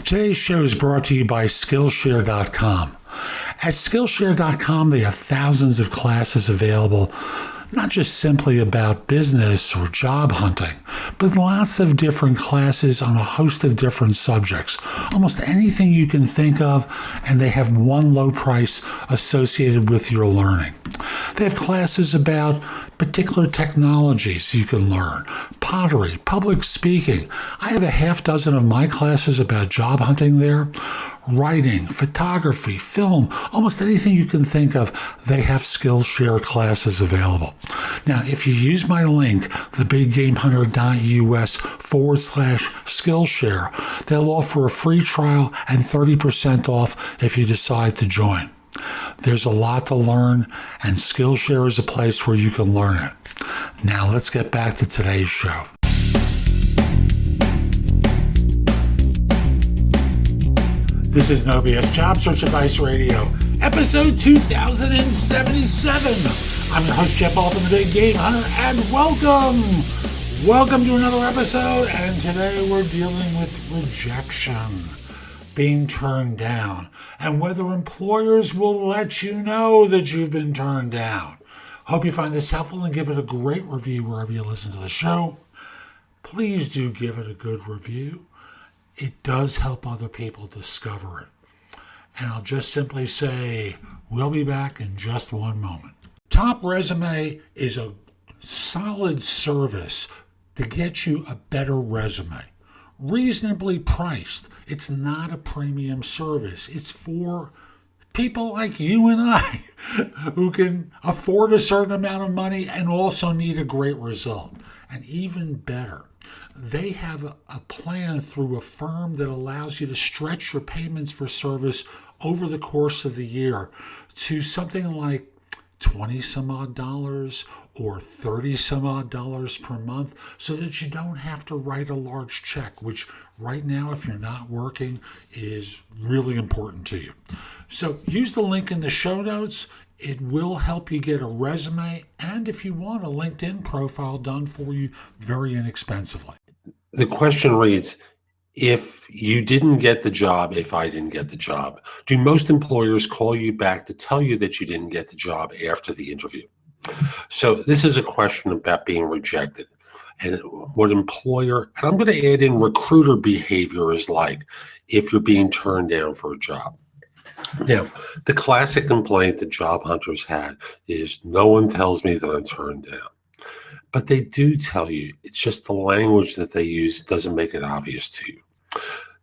Today's show is brought to you by Skillshare.com. At Skillshare.com, they have thousands of classes available, not just simply about business or job hunting, but lots of different classes on a host of different subjects. Almost anything you can think of, and they have one low price associated with your learning. They have classes about particular technologies you can learn, pottery, public speaking. I have a half dozen of my classes about job hunting there. Writing, photography, film, almost anything you can think of, they have Skillshare classes available. Now, if you use my link, thebiggamehunter.us/Skillshare, they'll offer a free trial and 30% off if you decide to join. There's a lot to learn, and Skillshare is a place where you can learn it. Now, let's get back to today's show. This is No BS Job Search Advice Radio, episode 2077. I'm your host, Jeff Altman, the Big Game Hunter, and welcome! Welcome to another episode, and today we're dealing with rejection, being turned down, and whether employers will let you know that you've been turned down. Hope you find this helpful and give it a great review wherever you listen to the show. Please do give it a good review. It does help other people discover it. And I'll just simply say, we'll be back in just one moment. Top Resume is a solid service to get you a better resume. Reasonably priced. It's not a premium service. It's for people like you and I who can afford a certain amount of money and also need a great result. And even better, they have a plan through a firm that allows you to stretch your payments for service over the course of the year to something like $20 some odd or $30 some odd per month, so that you don't have to write a large check, which right now, if you're not working, is really important to you. So use the link in the show notes. It will help you get a resume, and if you want, a LinkedIn profile done for you very inexpensively. The question reads, if you didn't get the job, if I didn't get the job, do most employers call you back to tell you that you didn't get the job after the interview? So this is a question about being rejected and what employer, and I'm going to add in recruiter behavior is like if you're being turned down for a job. Now, the classic complaint that job hunters had is no one tells me that I'm turned down. But they do tell you. It's just the language that they use doesn't make it obvious to you.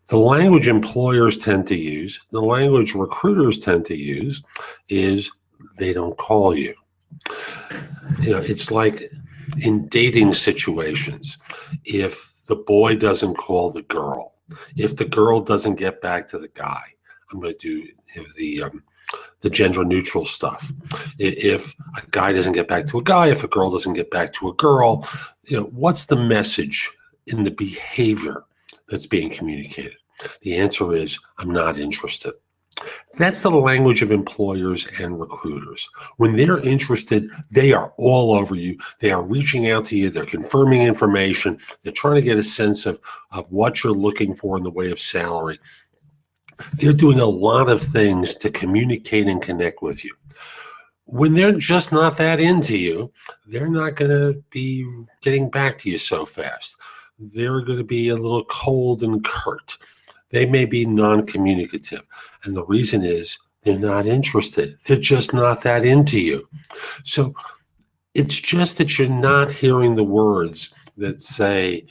The language employers tend to use, the language recruiters tend to use is they don't call you. You know, it's like in dating situations. If the boy doesn't call the girl, if the girl doesn't get back to the guy, I'm going to do the gender neutral stuff. If a guy doesn't get back to a guy, if a girl doesn't get back to a girl, you know, what's the message in the behavior that's being communicated? The answer is, I'm not interested. That's the language of employers and recruiters. When they're interested, they are all over you. They are reaching out to you. They're confirming information. They're trying to get a sense of what you're looking for in the way of salary. They're doing a lot of things to communicate and connect with you. When they're just not that into you, they're not going to be getting back to you so fast. They're going to be a little cold and curt. They may be non-communicative. And the reason is they're not interested. They're just not that into you. So it's just that you're not hearing the words that say,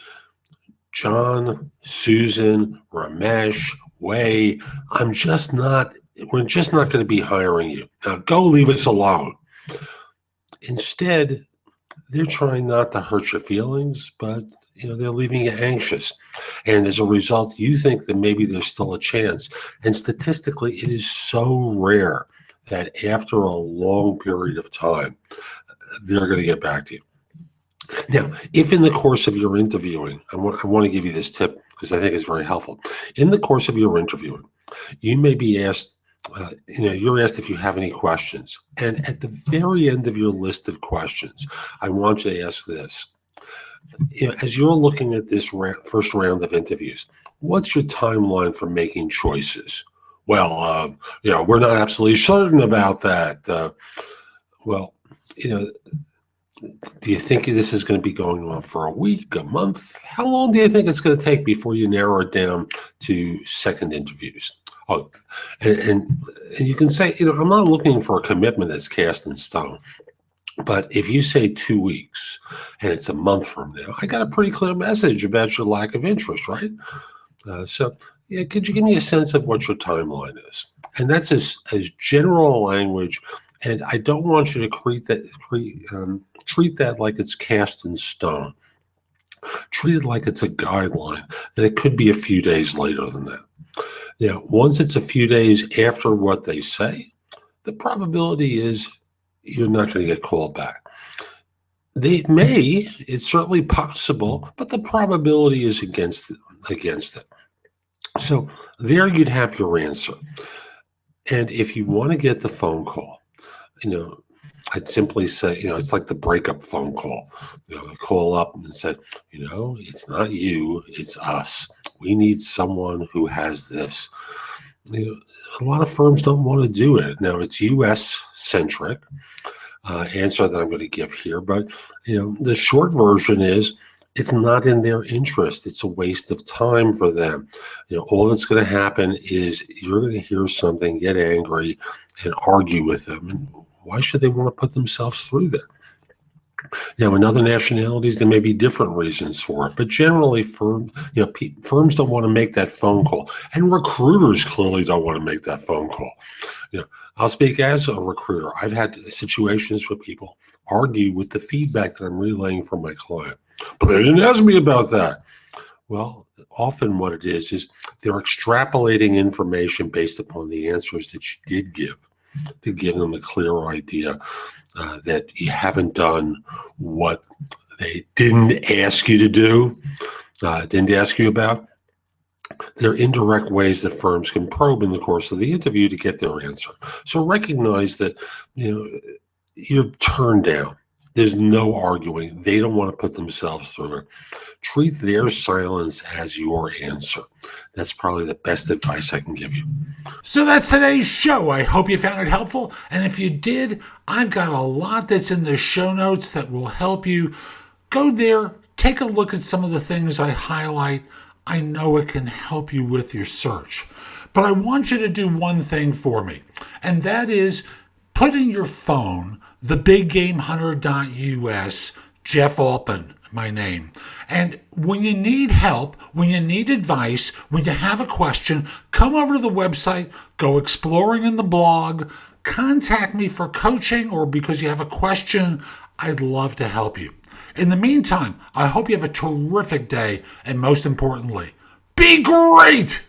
John, Susan, Ramesh, Way, we're just not going to be hiring you. Now go leave us alone. Instead, they're trying not to hurt your feelings, but they're leaving you anxious. And as a result, you think that maybe there's still a chance. And statistically, it is so rare that after a long period of time, they're going to get back to you. Now, if in the course of your interviewing, I want to give you this tip because I think it's very helpful. In the course of your interviewing, you may be asked, you're asked if you have any questions. And at the very end of your list of questions, I want you to ask this. as you're looking at this first round of interviews, what's your timeline for making choices? Well, we're not absolutely certain about that. Well, do you think this is going to be going on for a week, a month? How long do you think it's going to take before you narrow it down to second interviews? Oh, and you can say, I'm not looking for a commitment that's cast in stone. But if you say 2 weeks and it's a month from now, I got a pretty clear message about your lack of interest, right? So could you give me a sense of what your timeline is? And that's as general language. And I don't want you to treat that like it's cast in stone. Treat it like it's a guideline, that it could be a few days later than that. Now, once it's a few days after what they say, the probability is you're not going to get called back. It's certainly possible, but the probability is against it. So there you'd have your answer. And if you want to get the phone call, I'd simply say, it's like the breakup phone call. Call up and said, it's not you, it's us. We need someone who has this. A lot of firms don't want to do it. Now, it's U.S. centric answer that I'm going to give here, but the short version is it's not in their interest. It's a waste of time for them. All that's going to happen is you're going to hear something, get angry, and argue with them. And why should they want to put themselves through that? Now, in other nationalities, there may be different reasons for it, but generally, firms don't want to make that phone call, and recruiters clearly don't want to make that phone call. I'll speak as a recruiter. I've had situations where people argue with the feedback that I'm relaying from my client, but they didn't ask me about that. Well, often what it is they're extrapolating information based upon the answers that you did give, to give them a clear idea that you haven't done what they didn't ask you to do, didn't ask you about. There are indirect ways that firms can probe in the course of the interview to get their answer. So recognize that you're turned down. There's no arguing. They don't want to put themselves through it. Treat their silence as your answer. That's probably the best advice I can give you. So that's today's show. I hope you found it helpful. And if you did, I've got a lot that's in the show notes that will help you. Go there, take a look at some of the things I highlight. I know it can help you with your search. But I want you to do one thing for me, and that is put in your phone thebiggamehunter.us, Jeff Altman, my name. And when you need help, when you need advice, when you have a question, come over to the website, go exploring in the blog, contact me for coaching or because you have a question. I'd love to help you. In the meantime, I hope you have a terrific day, and most importantly, be great!